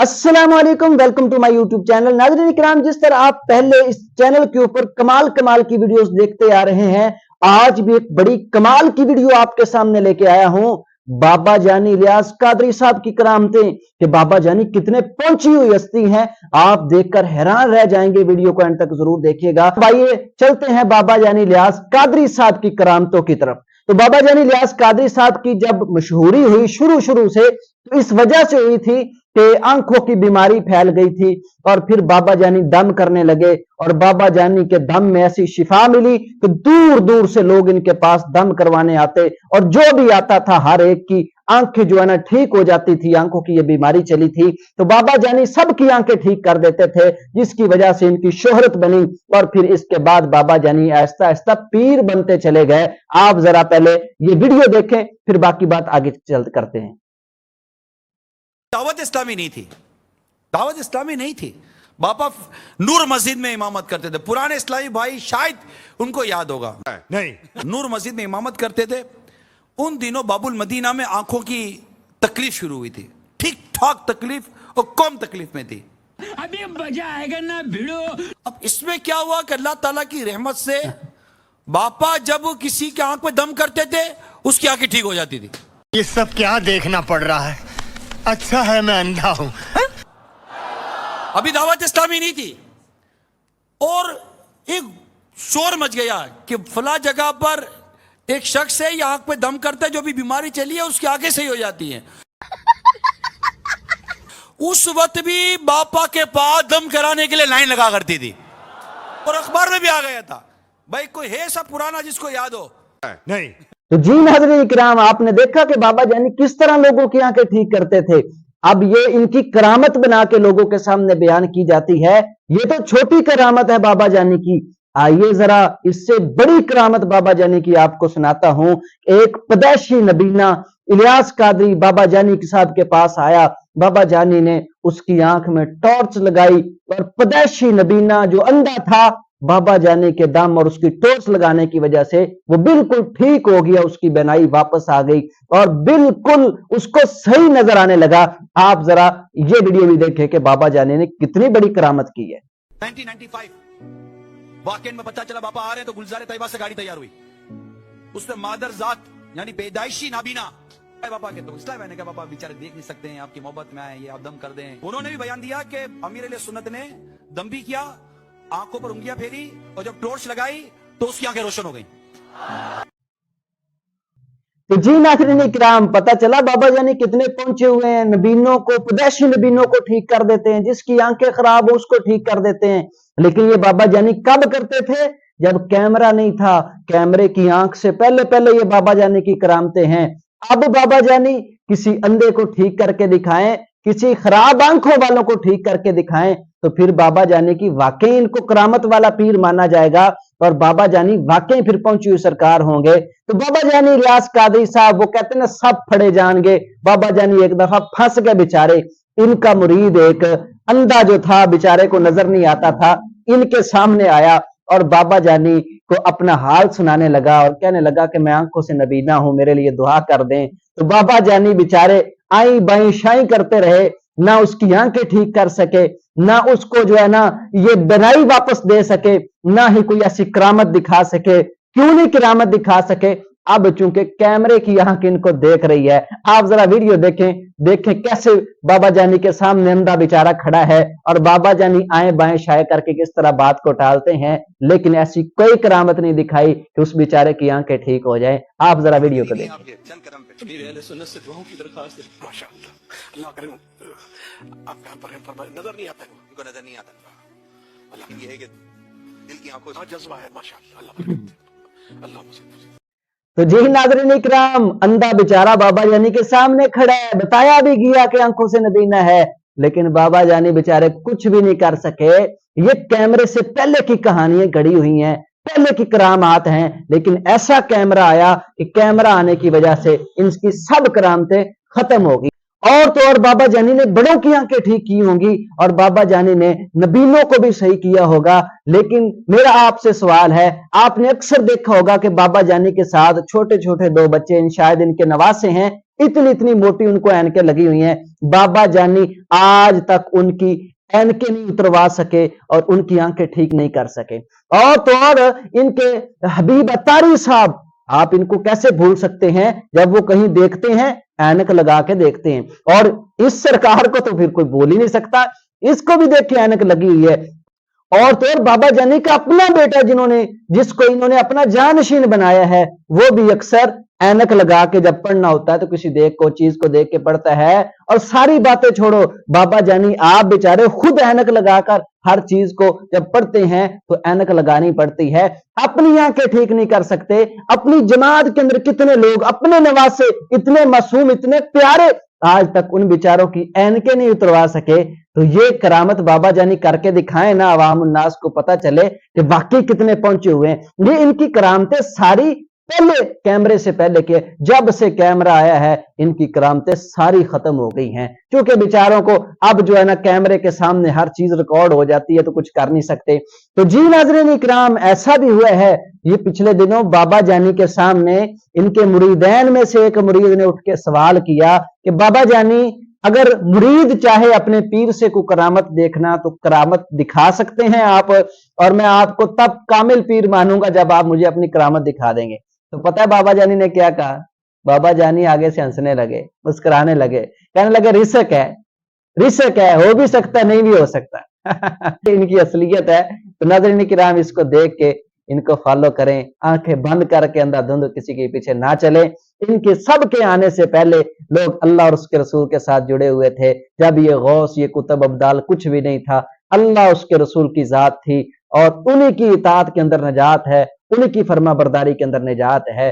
अस्सलाम वालेकुम, welcome to my YouTube channel. नाज़रीन इकराम, जिस तरह आप पहले इस चैनल के ऊपर कमाल कमाल की वीडियोस देखते आ रहे हैं, आज भी एक बड़ी कमाल की वीडियो आपके सामने लेके आया हूं। बाबा जानी इलियास कादरी साहब की करामतें कि बाबा जानी कितने पहुंची हुई हस्ती हैं, आप देखकर हैरान रह जाएंगे। वीडियो को एंड तक जरूर देखिएगा। आइए चलते हैं बाबा जानी इलियास कादरी साहब की करामतों की तरफ। तो बाबा जानी इलियास कादरी साहब की जब मशहूरी हुई शुरू से, तो इस वजह से हुई थी कि आंखों की बीमारी फैल गई थी और फिर बाबा जानी दम करने लगे और बाबा जानी के दम में ऐसी शिफा मिली कि दूर दूर से लोग इनके पास दम करवाने आते और जो भी आता था हर एक की आंखें जो है ना ठीक हो जाती थी। आंखों की ये बीमारी चली थी तो बाबा जानी सबकी आंखें ठीक कर देते थे, जिसकी वजह से इनकी शोहरत बनी और फिर इसके बाद बाबा जानी आहिस्ता आहिस्ता पीर बनते चले गए। आप जरा पहले ये वीडियो देखें, फिर बाकी बात आगे चल करते हैं। दावत इस्लामी नहीं थी, दावत इस्लामी नहीं थी। बापा नूर मस्जिद में इमामत करते थे। पुराने इस्लामी भाई शायद उनको याद होगा, नहीं, नूर मस्जिद में इमामत करते थे। उन दिनों बाबुल मदीना में आंखों की तकलीफ शुरू हुई थी, ठीक ठाक तकलीफ और कम तकलीफ में थी। अभी मजा आएगा ना भिड़ो। अब इसमें क्या हुआ कि अल्लाह ताला की रहमत से बापा जब किसी के आंख पे दम करते थे उसकी आंखें ठीक हो जाती थी। ये सब क्या देखना पड़ रहा है? अच्छा है मैं अंधा हूं। अभी दावत इस्लामी नहीं थी और एक शोर मच गया कि फला जगह पर एक शख्स है, ये आंख पे दम करता है, जो भी बीमारी चली है उसकी आंखें सही हो जाती हैं। उस वक्त भी बापा के पास दम कराने के लिए लाइन लगा करती थी और अखबार में भी आ गया था। भाई कोई है सब पुराना जिसको याद हो? नहीं। तो जी नाज़रीन इकराम, आपने देखा कि बाबा जानी किस तरह लोगों की आंखें ठीक करते थे। अब ये इनकी करामत बना के लोगों के सामने बयान की जाती है। ये तो छोटी करामत है बाबा जानी की। आइए जरा इससे बड़ी करामत बाबा जानी की आपको सुनाता हूं। एक पैदाइशी नबीना इलियास कादरी बाबा जानी के साहब के पास आया। बाबा जानी ने उसकी आंख में टॉर्च लगाई और पैदाइशी नबीना जो अंधा था, बाबा जानी के दम और उसकी टॉर्च लगाने की वजह से वो बिल्कुल ठीक हो गया, उसकी बीनाई वापस आ गई और बिल्कुल उसको सही नजर आने लगा। आप जरा ये वीडियो भी देखें कि बाबा जानी ने कितनी बड़ी करामत की है। 1995 वाकई में पता चला बापा आ रहे हैं तो गुलजार तैयबा से गाड़ी तैयार हुई। उसने मादर जात यानी पैदाइशी नाबीना बापा के तो इसलिए मैंने कहा बापा बेचारे देख नहीं सकते हैं, आपकी मोहब्बत में आए, ये आप दम कर दें। उन्होंने भी बयान दिया कि अमीर अली सुन्नत ने दम भी किया, आंखों पर उंगलियां फेरी और जब टॉर्च लगाई तो उसकी आंखें रोशन हो गई। तो जी नाज़रीन इकराम, पता चला बाबा जानी कितने पहुंचे हुए हैं। नबीनों को, पैदाइशी नबीनों को ठीक कर देते हैं, जिसकी आंखें खराब हो उसको ठीक कर देते हैं। लेकिन ये बाबा जानी कब करते थे? जब कैमरा नहीं था। कैमरे की आंख से पहले पहले ये बाबा जानी की करामतें हैं। अब बाबा जानी किसी अंधे को ठीक करके दिखाएं, किसी खराब आंखों वालों को ठीक करके दिखाएं, तो फिर बाबा जानी की वाकई इनको करामत वाला पीर माना जाएगा और बाबा जानी वाकई फिर पहुंची हुई सरकार होंगे। तो बाबा जानी इलियास कादरी साहब, वो कहते हैं ना, सब फड़े जाएंगे। बाबा जानी एक दफा फंस गए बेचारे। इनका मुरीद एक अंधा जो था, बेचारे को नजर नहीं आता था, इनके सामने आया और बाबा जानी को अपना हाल सुनाने लगा और कहने लगा कि मैं आंखों से नबीना हूं, मेरे लिए दुआ कर दें। तो बाबा जानी बेचारे आई बाई शाई करते रहे, ना उसकी आंखें ठीक कर सके, ना उसको जो है ना ये बीनाई वापस दे सके, ना ही कोई ऐसी करामत दिखा सके। क्यों नहीं करामत दिखा सके? अब चूंकि कैमरे की आंख इनको देख रही है। आप जरा वीडियो देखें कैसे बाबा जानी के सामने अंधा बेचारा खड़ा है और बाबा जानी आए बाएं शाये करके किस तरह बात को टालते हैं, लेकिन ऐसी कोई करामत नहीं दिखाई कि उस बेचारे की आंखें ठीक हो जाए। आप जरा वीडियो को देखें। नजर नहीं आता, उनको नजर नहीं आता। अल्लाह ये है कि दिल की आंखों से जज्बा है, माशाअल्लाह। अल्लाह तो जी नाज़रीन इकराम, अंधा बेचारा बाबा जानी के सामने खड़ा है। बताया भी गया कि आंखों से नबीना है, लेकिन बाबा जानी बेचारे कुछ भी नहीं कर सके। ये कैमरे से पहले की कहानियां गढ़ी हुई हैं, पहले की करामात हैं, लेकिन ऐसा कैमरा आया कि कैमरा आने की वजह से इनकी सब करामतें खत्म हो गई। اور तो और बाबा जानी ने बड़ों की आंखें ठीक की होंगी और बाबा जानी ने नबीनों को भी सही किया होगा। लेकिन मेरा आपसे सवाल है, आपने अक्सर देखा होगा कि बाबा जानी के साथ छोटे छोटे 2 बच्चे, शायद इनके नवासे हैं, इतनी इतनी मोटी उनको ऐनकें लगी हुई हैं। बाबा जानी आज तक उनकी ऐनकें नहीं उतरवा सके और उनकी आंखें ठीक नहीं कर सके। और तो और इनके हबीब अतारी साहब, आप इनको कैसे भूल सकते हैं जब वो कहीं देखते हैं ऐनक लगा के देखते हैं। और इस सरकार को तो फिर कोई बोल ही नहीं सकता, इसको भी देख के ऐनक लगी हुई है। और तो और बाबा जानी का अपना बेटा जिसको इन्होंने अपना जानशीन बनाया है, वो भी अक्सर ऐनक लगा के जब पढ़ना होता है तो किसी चीज को देख के पढ़ता है। और सारी बातें छोड़ो, बाबा जानी आप बेचारे खुद ऐनक लगाकर हर चीज को जब पढ़ते हैं तो ऐनक लगानी पड़ती है। अपनी आंखें ठीक नहीं कर सकते, अपनी जमात के अंदर कितने लोग, अपने नवासे इतने मासूम, इतने प्यारे, आज तक उन बेचारों की ऐनकें नहीं उतरवा सके। तो ये करामत बाबा जानी करके दिखाएं ना, अवाम उन्नास को पता चले कि वाकई कितने पहुंचे हुए हैं। ये इनकी करामतें सारी पहले कैमरे से पहले के, जब से कैमरा आया है इनकी करामतें सारी खत्म हो गई हैं। क्योंकि बेचारों को अब जो है ना कैमरे के सामने हर चीज रिकॉर्ड हो जाती है तो कुछ कर नहीं सकते। तो जी नाज़रीन इकराम, ऐसा भी हुआ है, ये पिछले दिनों बाबा जानी के सामने इनके मुरीदैन में से एक मुरीद ने उठ के सवाल किया कि बाबा जानी, अगर मुरीद चाहे अपने पीर से कोई करामत देखना तो करामत दिखा सकते हैं आप, और मैं आपको तब कामिल पीर मानूंगा जब आप मुझे अपनी करामत दिखा देंगे। तो पता है बाबा जानी ने क्या कहा? बाबा जानी आगे से हंसने लगे, मुस्कुराने लगे, कहने लगे रिस्क है, हो भी सकता, नहीं भी हो सकता। इनकी असलियत है। तो नाज़रीन किराम, इसको देख के इनको फॉलो करें, आंखें बंद करके अंधाधुंध किसी के पीछे ना चले। इनके सबके आने से पहले लोग अल्लाह और उसके रसूल के साथ जुड़े हुए थे। जब ये गौस, ये कुतुब अब्दाल कुछ भी नहीं था, अल्लाह उसके रसूल की जात थी और उन्हीं की इताअत के अंदर नजात है, उन्हीं की फर्मा बरदारी के अंदर निजात है।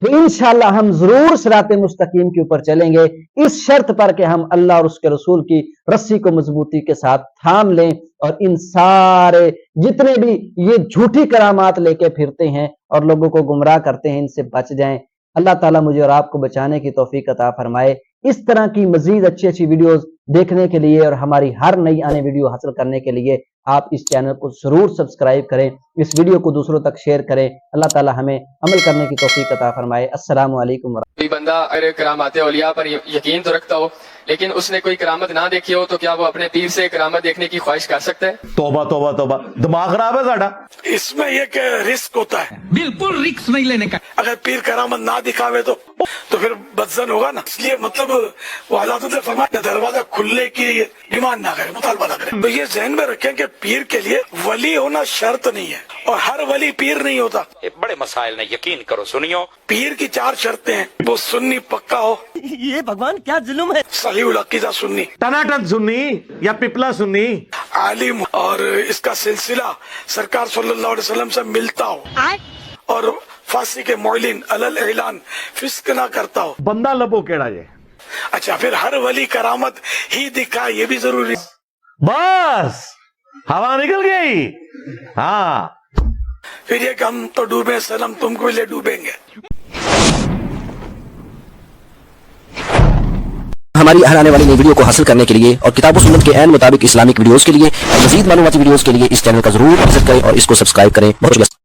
तो इंशाअल्लाह हम जरूर सिराते मुस्तकीम के ऊपर चलेंगे, इस शर्त पर कि हम अल्लाह और उसके रसूल की रस्सी को मजबूती के साथ थाम लें और इन सारे जितने भी ये झूठी करामात लेके फिरते हैं और लोगों को गुमराह करते हैं, इनसे बच जाएं। अल्लाह ताला मुझे और आपको बचाने की तौफीक अता फरमाए। इस तरह की मजीद अच्छी अच्छी वीडियोस देखने के लिए और हमारी हर नई आने वीडियो हासिल करने के लिए आप इस चैनल को जरूर सब्सक्राइब करें, इस वीडियो को दूसरों तक शेयर करें। अल्लाह ताला हमें अमल करने की तौफीक अता फरमाए। अस्सलामु अलैकुम। कोई बंदा अगर करामात औलिया पर यकीन तो रखता हो लेकिन उसने कोई करामत ना देखी हो तो क्या वो अपने पीर से करामत देखने की ख्वाहिश कर सकता है? तौबा तौबा तौबा, दिमाग खराब है साडा। इसमें एक रिस्क होता है, बिल्कुल रिक्स नहीं लेने का। अगर पीर करामत ना दिखावे तो फिर बदजन होगा ना। इसलिए मतलब वाला फरमाया दरवाजा खुलने की डिमांड ना करे, मुतालबा ना करे। तो ये जहन में रखें कि पीर के लिए वली होना शर्त नहीं है और हर वली पीर नहीं होता। ये बड़े मसाइल ने यकीन करो सुनियो। पीर की 4 शर्तें हैं, वो सुन्नी पक्का हो, ये भगवान क्या जुल्म है। सही अकीदा सुन्नी, टनाटन सुन्नी या पिपला सुन्नी, आलिम और इसका सिलसिला सरकार सल्लल्लाहु अलैहि वसल्लम से मिलता हो और फांसी के मौलिन अलल ऐलान फिस्क ना करता हो। बंदा लबो केड़ा ये। अच्छा, फिर हर वली करामत ही दिखा, ये भी जरूरी। बस हवा निकल गई। हाँ, फिर ये कि हम तो डूबे सनम, तुमको ले डूबेंगे। हमारी हर आने वाली नई वीडियो को हासिल करने के लिए और किताब सुन्नत के ऐन मुताबिक इस्लामिक वीडियोस के लिए, मजीद मालूमाती वीडियोस के लिए इस चैनल का जरूर विजिट करें और इसको सब्सक्राइब करें। बहुत शुक्रिया।